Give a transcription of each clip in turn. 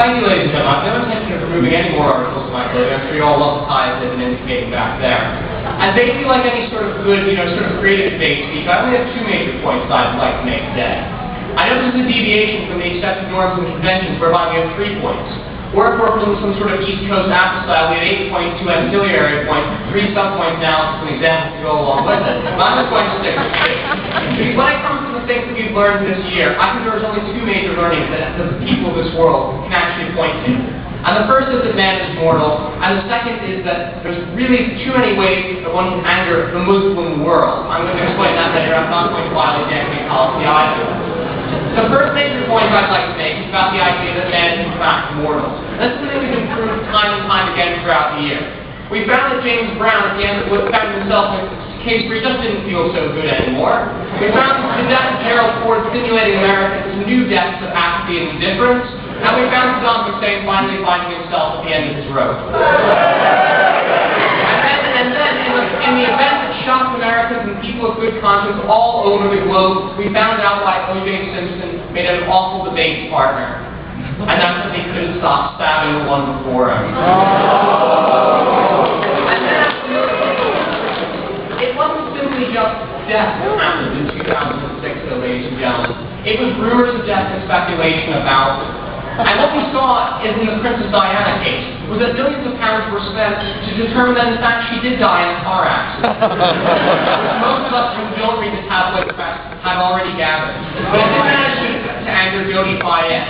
Thank you, ladies and gentlemen. I have no intention of removing any more articles from my clothing. I'm sure you all love the ties they've been indicating back there. And basically, like any sort of good, sort of creative debate speech, I only have two major points I'd like to make today. I know this is a deviation from the accepted norms and conventions whereby we have 3 points. Or if we're from some sort of East Coast apple style, we have 8 points, 2 ancillary points, 3 sub-points now, some examples to go along with it. But I'm just going to stick with 6. When it comes to the things that we've learned this year, I think there's only 2 major learnings that the people of this world can actually point to. And the first is that man is mortal, and the second is that there's really too many ways that one can anger the Muslim world. I'm going to explain that later. I'm not going to violate the equity policy either. The first major point I'd like to make is about the idea that man is in fact mortal. And this is something we've been proved time and time again throughout the year. We found that James Brown at the end found himself in a case where he just didn't feel so good anymore. We found the death of Gerald Ford stimulating America to new depths of apathy and indifference. And we found Saddam Hussein finally finding himself at the end of his rope. And then in the event that shocked Americans and people of good conscience all over the globe, we found out why O.J. Simpson made an awful debate partner. And that's because he couldn't stop stabbing the one before him. And then, it wasn't simply just death that happened in 2006, though, ladies and gentlemen. It was rumors of death and speculation about it. And what we saw in the Princess Diana case was that millions of pounds were spent to determine that in fact she did die in a car accident. Most of us who don't read the tabloid press have already gathered. But it did manage to anger Jody Fayed,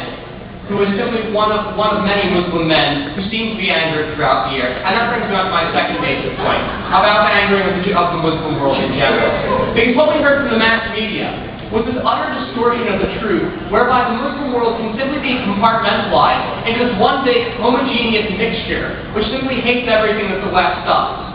who is simply one of many Muslim men who seem to be angered throughout the year. And that brings me on to my second major point, about the angering of the Muslim world in general. Because what we heard from the mass media was this utter distortion of the truth, whereby the Muslim world can simply be compartmentalized into this one big homogeneous mixture, which simply hates everything that the West does.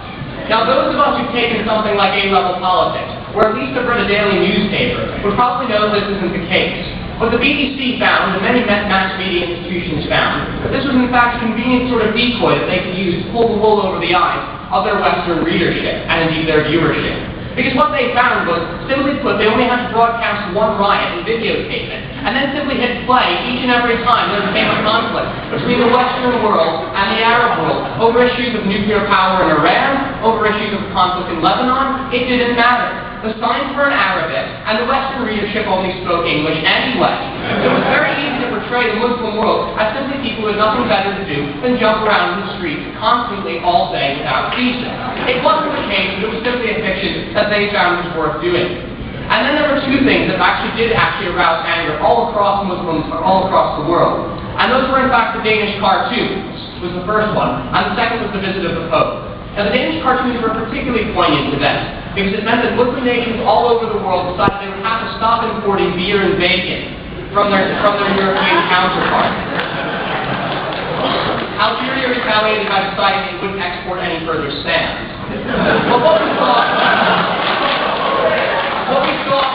Now, those of us who've taken something like A-level politics, or at least have read a daily newspaper, would probably know this isn't the case. But the BBC found, and many mass media institutions found, that this was in fact a convenient sort of decoy that they could use to pull the wool over the eyes of their Western readership, and indeed their viewership. Because what they found was, simply put, they only had to broadcast one riot and videotape it, and then simply hit play each and every time there became a conflict between the Western world and the Arab world over issues of nuclear power in Iran, over issues of conflict in Lebanon. It didn't matter. The signs were in Arabic, and the Western readership only spoke English anyway. So it was very easy to portray the Muslim world as simply people who had nothing better to do than jump around in the streets constantly all day without ceasing. It wasn't the case, but it was simply a fiction that they found was worth doing. And then there were 2 things that did arouse anger all across Muslims, all across the world. And those were in fact the Danish cartoons, was the first one, and the second was the visit of the Pope. Now the Danish cartoons were a particularly poignant event, because it meant that Muslim nations all over the world decided they would have to stop importing beer and bacon from their European counterparts. Algeria retaliated by deciding they wouldn't export any further sand. But what we saw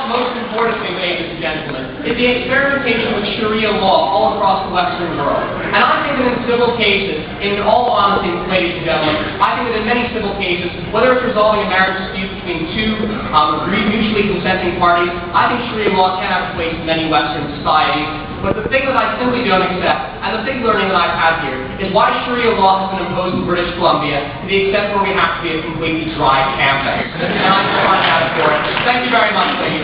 most importantly, ladies and gentlemen, is the experimentation with Sharia law all across the Western world. And I think that in civil cases, in all honesty, ladies and gentlemen, I think that in many civil cases, whether it's resolving a marriage dispute between 2 mutually consenting parties, I think Sharia law can have a place in many Western societies. But the thing that I simply don't accept, and the big learning that I've had here, is why Sharia law has been imposed in British Columbia to the extent where we have to be a completely dry campus. And I find out for it. Thank you very much, ladies.